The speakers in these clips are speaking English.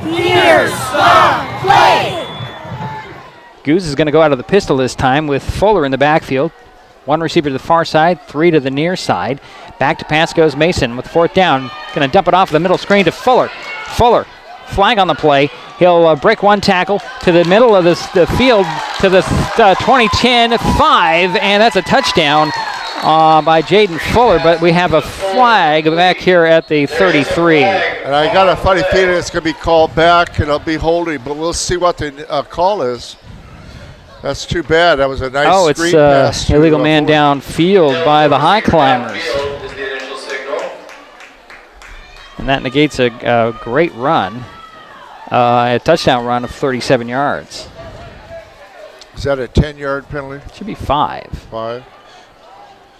Here, stop, play! Goose is going to go out of the pistol this time with Fuller in the backfield. One receiver to the far side, three to the near side. Back to pass goes Mason with fourth down. Going to dump it off the middle screen to Fuller. Fuller, flag on the play. He'll break one tackle to the middle of the field to the 20-10-5, and that's a touchdown by Jaden Fuller, but we have a flag back here at the 33. And I got a funny feeling it's going to be called back, and it'll be holding, but we'll see what the call is. That's too bad. That was a nice screen pass. It's illegal man downfield by the high climbers. And that negates a great run, a touchdown run of 37 yards. Is that a 10-yard penalty? It should be 5. 5.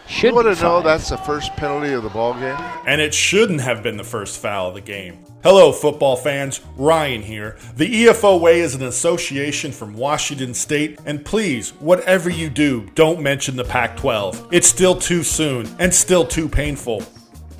Should you want be to know 5. that's the first penalty of the ball game? And it shouldn't have been the first foul of the game. Hello, football fans. Ryan here. The EFOA is an association from Washington State, and please, whatever you do, don't mention the Pac-12. It's still too soon and still too painful.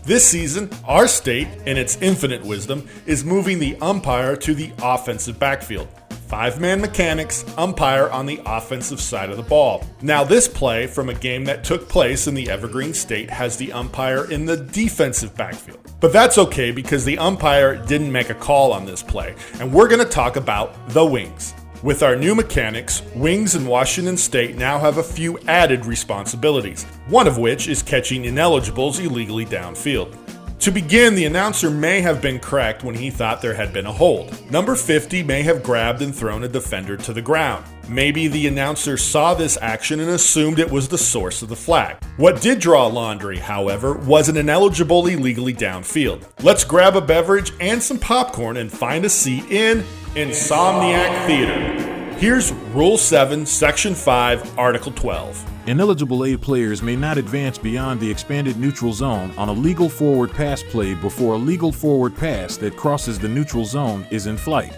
This season, our state, in its infinite wisdom, is moving the umpire to the offensive backfield. 5-man mechanics, umpire on the offensive side of the ball. Now this play from a game that took place in the Evergreen State has the umpire in the defensive backfield. But that's okay because the umpire didn't make a call on this play, and we're going to talk about the wings. With our new mechanics, wings in Washington State now have a few added responsibilities, one of which is catching ineligibles illegally downfield. To begin, the announcer may have been correct when he thought there had been a hold. Number 50 may have grabbed and thrown a defender to the ground. Maybe the announcer saw this action and assumed it was the source of the flag. What did draw laundry, however, was an ineligible illegally downfield. Let's grab a beverage and some popcorn and find a seat in Insomniac Theater. Here's Rule 7, Section 5, Article 12. Ineligible A players may not advance beyond the expanded neutral zone on a legal forward pass play before a legal forward pass that crosses the neutral zone is in flight.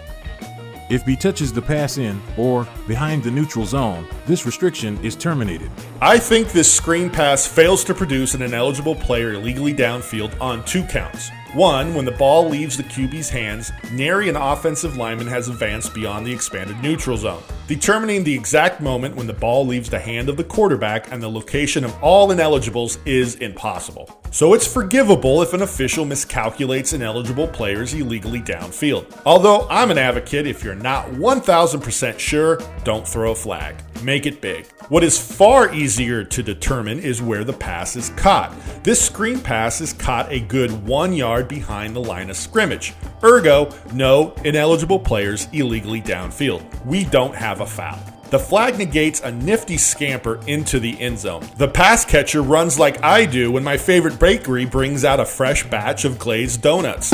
If B touches the pass in or behind the neutral zone, this restriction is terminated. I think this screen pass fails to produce an ineligible player illegally downfield on 2 counts. 1, when the ball leaves the QB's hands, nary an offensive lineman has advanced beyond the expanded neutral zone. Determining the exact moment when the ball leaves the hand of the quarterback and the location of all ineligibles is impossible. So it's forgivable if an official miscalculates ineligible players illegally downfield. Although I'm an advocate, if you're not 1000% sure, don't throw a flag. Make it big. What is far easier to determine is where the pass is caught. This screen pass is caught a good 1 yard behind the line of scrimmage. Ergo, no ineligible players illegally downfield. We don't have a foul. The flag negates a nifty scamper into the end zone. The pass catcher runs like I do when my favorite bakery brings out a fresh batch of glazed donuts.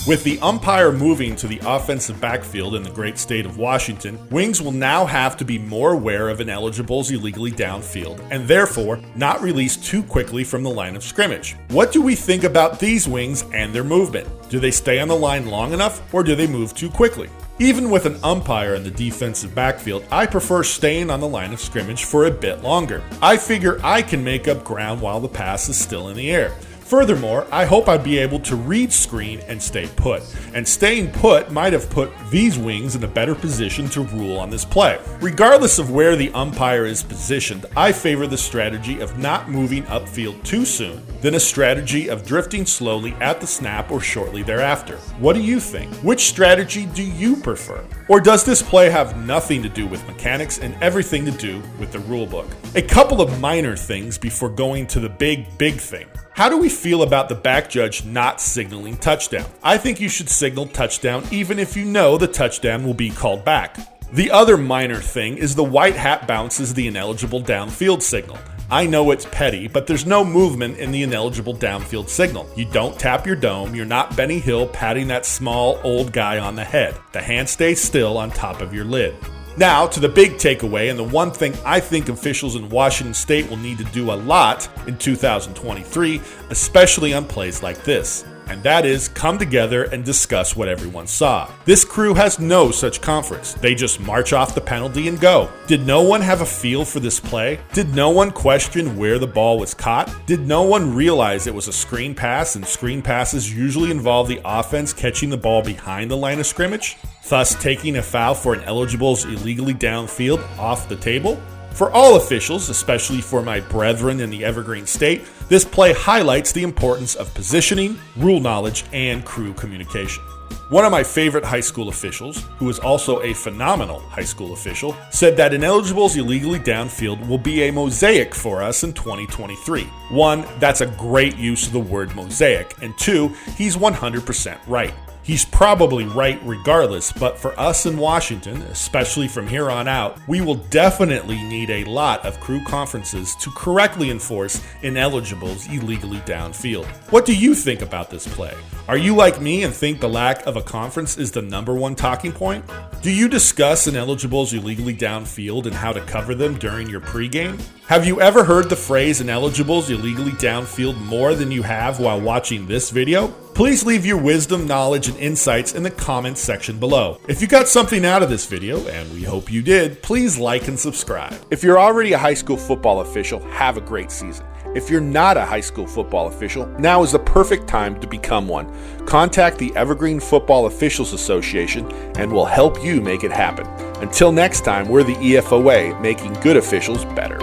With the umpire moving to the offensive backfield in the great state of Washington, wings will now have to be more aware of ineligibles illegally downfield and therefore not release too quickly from the line of scrimmage. What do we think about these wings and their movement? Do they stay on the line long enough or do they move too quickly? Even with an umpire in the defensive backfield, I prefer staying on the line of scrimmage for a bit longer. I figure I can make up ground while the pass is still in the air. Furthermore, I hope I'd be able to read screen and stay put. And staying put might have put these wings in a better position to rule on this play. Regardless of where the umpire is positioned, I favor the strategy of not moving upfield too soon, than a strategy of drifting slowly at the snap or shortly thereafter. What do you think? Which strategy do you prefer? Or does this play have nothing to do with mechanics and everything to do with the rulebook? A couple of minor things before going to the big thing. How do we feel about the back judge not signaling touchdown? I think you should signal touchdown even if you know the touchdown will be called back. The other minor thing is the white hat bounces the ineligible downfield signal. I know it's petty, but there's no movement in the ineligible downfield signal. You don't tap your dome, you're not Benny Hill patting that small old guy on the head. The hand stays still on top of your lid. Now, to the big takeaway, and the one thing I think officials in Washington State will need to do a lot in 2023, especially on plays like this. and that is come together and discuss what everyone saw. This crew has no such conference. They just march off the penalty and go. Did no one have a feel for this play? Did no one question where the ball was caught? Did no one realize it was a screen pass, and screen passes usually involve the offense catching the ball behind the line of scrimmage, thus taking a foul for Ineligibles illegally downfield off the table? For all officials, especially for my brethren in the Evergreen State, this play highlights the importance of positioning, rule knowledge, and crew communication. One of my favorite high school officials, who is also a phenomenal high school official, said that Ineligibles illegally downfield will be a mosaic for us in 2023. One, that's a great use of the word mosaic, and two, he's 100% right. He's probably right regardless, but for us in Washington, especially from here on out, we will definitely need a lot of crew conferences to correctly enforce Ineligibles illegally downfield. What do you think about this play? Are you like me and think the lack of a conference is the #1 talking point? Do you discuss Ineligibles illegally downfield and how to cover them during your pregame? Have you ever heard the phrase Ineligibles illegally downfield more than you have while watching this video? Please leave your wisdom, knowledge, and insights in the comments section below. If you got something out of this video, and we hope you did, please like and subscribe. If you're already a high school football official, have a great season. If you're not a high school football official, now is the perfect time to become one. Contact the Evergreen Football Officials Association and we'll help you make it happen. Until next time, we're the EFOA, making good officials better.